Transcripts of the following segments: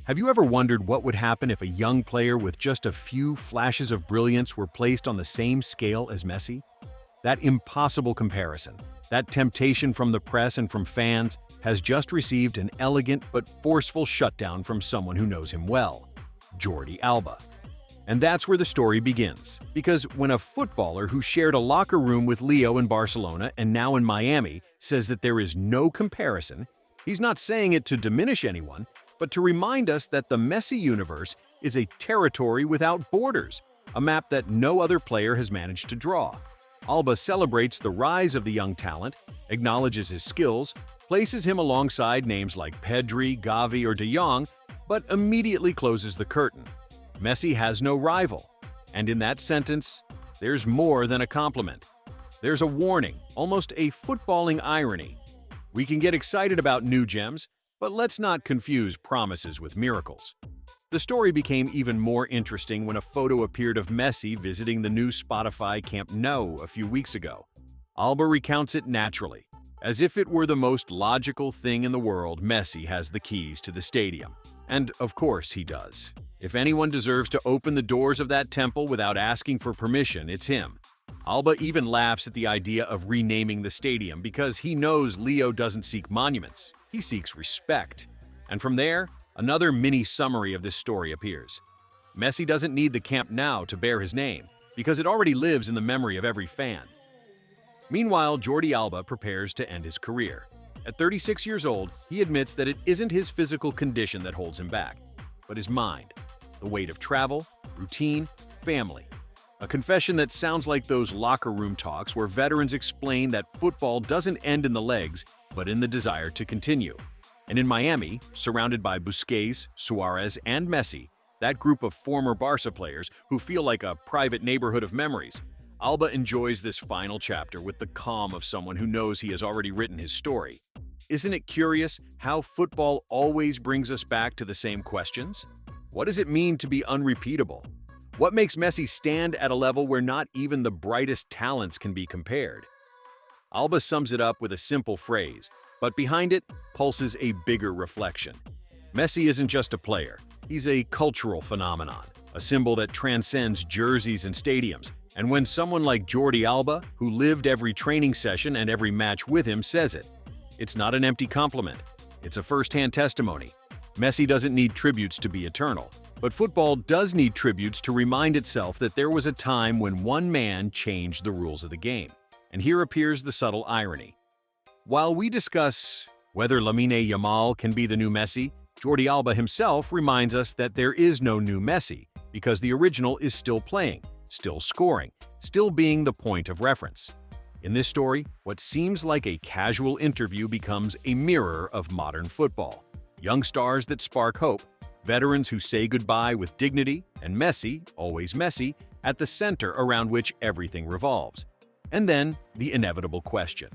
Have you ever wondered what would happen if a young player with just a few flashes of brilliance were placed on the same scale as Messi? That impossible comparison, that temptation from the press and from fans, has just received an elegant but forceful shutdown from someone who knows him well, Jordi Alba. And that's where the story begins, because when a footballer who shared a locker room with Leo in Barcelona and now in Miami says that there is no comparison, he's not saying it to diminish anyone, but to remind us that the Messi universe is a territory without borders, a map that no other player has managed to draw. Alba celebrates the rise of the young talent, acknowledges his skills, places him alongside names like Pedri, Gavi, or De Jong, but immediately closes the curtain. Messi has no rival. And in that sentence, there's more than a compliment. There's a warning, almost a footballing irony. We can get excited about new gems, but let's not confuse promises with miracles. The story became even more interesting when a photo appeared of Messi visiting the new Spotify Camp Nou a few weeks ago. Alba recounts it naturally. As if it were the most logical thing in the world, Messi has the keys to the stadium. And of course he does. If anyone deserves to open the doors of that temple without asking for permission, it's him. Alba even laughs at the idea of renaming the stadium because he knows Leo doesn't seek monuments, he seeks respect. And from there, another mini summary of this story appears. Messi doesn't need the Camp Nou to bear his name, because it already lives in the memory of every fan. Meanwhile, Jordi Alba prepares to end his career. At 36 years old, he admits that it isn't his physical condition that holds him back, but his mind. The weight of travel, routine, family. A confession that sounds like those locker room talks where veterans explain that football doesn't end in the legs, but in the desire to continue. And in Miami, surrounded by Busquets, Suarez, and Messi, that group of former Barca players who feel like a private neighborhood of memories, Alba enjoys this final chapter with the calm of someone who knows he has already written his story. Isn't it curious how football always brings us back to the same questions? What does it mean to be unrepeatable? What makes Messi stand at a level where not even the brightest talents can be compared? Alba sums it up with a simple phrase, but behind it pulses a bigger reflection. Messi isn't just a player, he's a cultural phenomenon, a symbol that transcends jerseys and stadiums. And when someone like Jordi Alba, who lived every training session and every match with him, says it, it's not an empty compliment, it's a first-hand testimony. Messi doesn't need tributes to be eternal, but football does need tributes to remind itself that there was a time when one man changed the rules of the game. And here appears the subtle irony. While we discuss whether Lamine Yamal can be the new Messi, Jordi Alba himself reminds us that there is no new Messi, because the original is still playing, still scoring, still being the point of reference. In this story, what seems like a casual interview becomes a mirror of modern football. Young stars that spark hope, veterans who say goodbye with dignity, and Messi, always Messi, at the center around which everything revolves. And then, the inevitable question.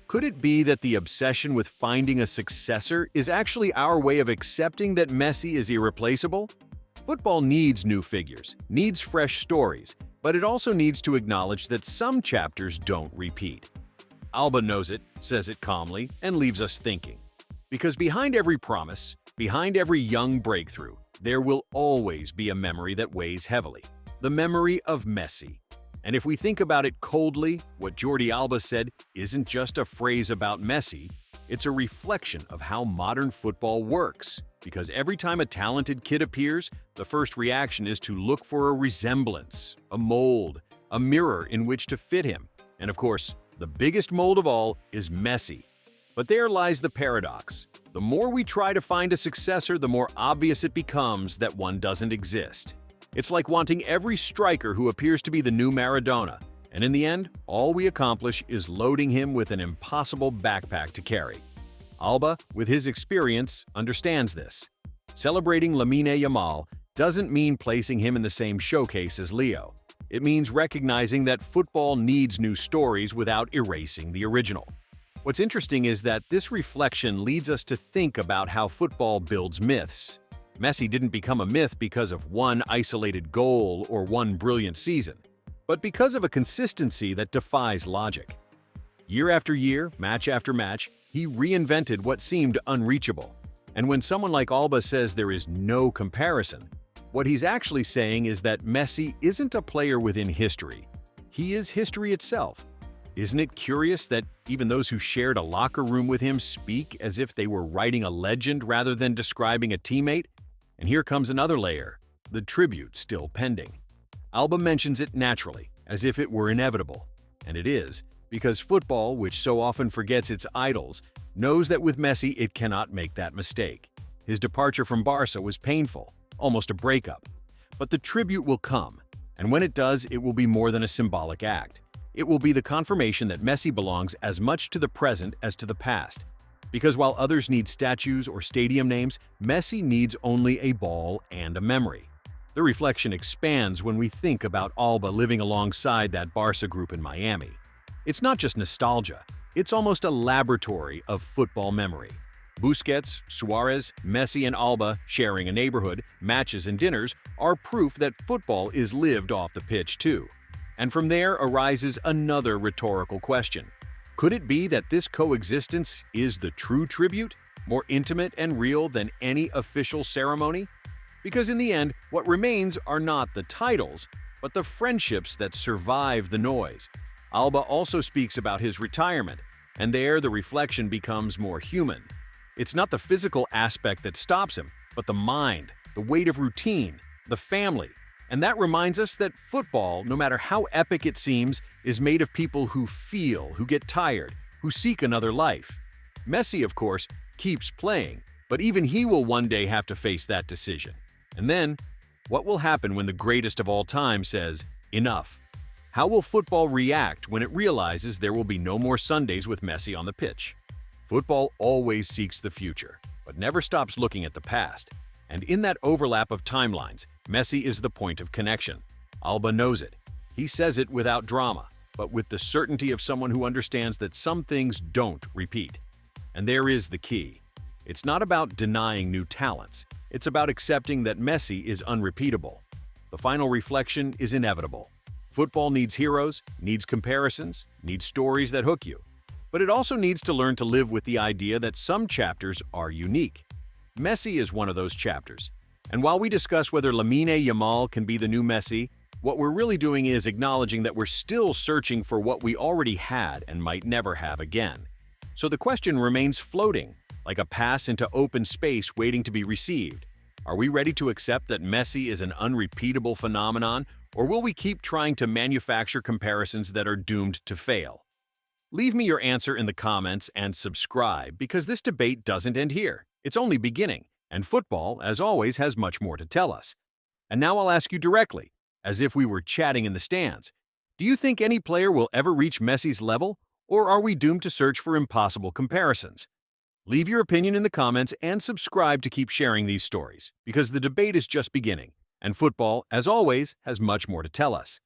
Could it be that the obsession with finding a successor is actually our way of accepting that Messi is irreplaceable? Football needs new figures, needs fresh stories, but it also needs to acknowledge that some chapters don't repeat. Alba knows it, says it calmly, and leaves us thinking. Because behind every promise, behind every young breakthrough, there will always be a memory that weighs heavily. The memory of Messi. And if we think about it coldly, what Jordi Alba said isn't just a phrase about Messi, it's a reflection of how modern football works. Because every time a talented kid appears, the first reaction is to look for a resemblance, a mold, a mirror in which to fit him. And of course, the biggest mold of all is Messi. But there lies the paradox. The more we try to find a successor, the more obvious it becomes that one doesn't exist. It's like wanting every striker who appears to be the new Maradona, and in the end, all we accomplish is loading him with an impossible backpack to carry. Alba, with his experience, understands this. Celebrating Lamine Yamal doesn't mean placing him in the same showcase as Leo. It means recognizing that football needs new stories without erasing the original. What's interesting is that this reflection leads us to think about how football builds myths. Messi didn't become a myth because of one isolated goal or one brilliant season, but because of a consistency that defies logic. Year after year, match after match, he reinvented what seemed unreachable. And when someone like Alba says there is no comparison, what he's actually saying is that Messi isn't a player within history. He is history itself. Isn't it curious that even those who shared a locker room with him speak as if they were writing a legend rather than describing a teammate? And here comes another layer, the tribute still pending. Alba mentions it naturally, as if it were inevitable. And it is, because football, which so often forgets its idols, knows that with Messi it cannot make that mistake. His departure from Barca was painful, almost a breakup. But the tribute will come, and when it does, it will be more than a symbolic act. It will be the confirmation that Messi belongs as much to the present as to the past. Because while others need statues or stadium names, Messi needs only a ball and a memory. The reflection expands when we think about Alba living alongside that Barca group in Miami. It's not just nostalgia, it's almost a laboratory of football memory. Busquets, Suarez, Messi, and Alba sharing a neighborhood, matches, and dinners are proof that football is lived off the pitch too. And from there arises another rhetorical question. Could it be that this coexistence is the true tribute, more intimate and real than any official ceremony? Because in the end, what remains are not the titles, but the friendships that survive the noise. Alba also speaks about his retirement, and there the reflection becomes more human. It's not the physical aspect that stops him, but the mind, the weight of routine, the family. And that reminds us that football, no matter how epic it seems, is made of people who feel, who get tired, who seek another life. Messi, of course, keeps playing, but even he will one day have to face that decision. And then, what will happen when the greatest of all time says, "Enough"? How will football react when it realizes there will be no more Sundays with Messi on the pitch? Football always seeks the future, but never stops looking at the past. And in that overlap of timelines, Messi is the point of connection. Alba knows it. He says it without drama, but with the certainty of someone who understands that some things don't repeat. And there is the key. It's not about denying new talents. It's about accepting that Messi is unrepeatable. The final reflection is inevitable. Football needs heroes, needs comparisons, needs stories that hook you. But it also needs to learn to live with the idea that some chapters are unique. Messi is one of those chapters. And while we discuss whether Lamine Yamal can be the new Messi, what we're really doing is acknowledging that we're still searching for what we already had and might never have again. So the question remains floating, like a pass into open space waiting to be received. Are we ready to accept that Messi is an unrepeatable phenomenon, or will we keep trying to manufacture comparisons that are doomed to fail? Leave me your answer in the comments and subscribe, because this debate doesn't end here. It's only beginning, and football, as always, has much more to tell us. And now I'll ask you directly, as if we were chatting in the stands. Do you think any player will ever reach Messi's level, or are we doomed to search for impossible comparisons? Leave your opinion in the comments and subscribe to keep sharing these stories, because the debate is just beginning, and football, as always, has much more to tell us.